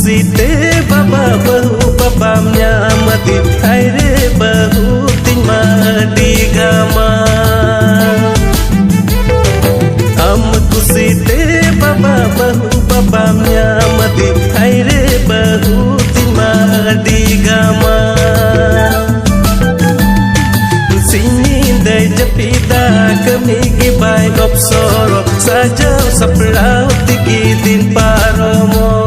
kusite baba bahu babamnya mati aire bahu tin madi gama am kusite baba bahu babamnya mati aire bahu tin madi gama sini dai japida kami gibai opsoro saja saplau tikitin paromo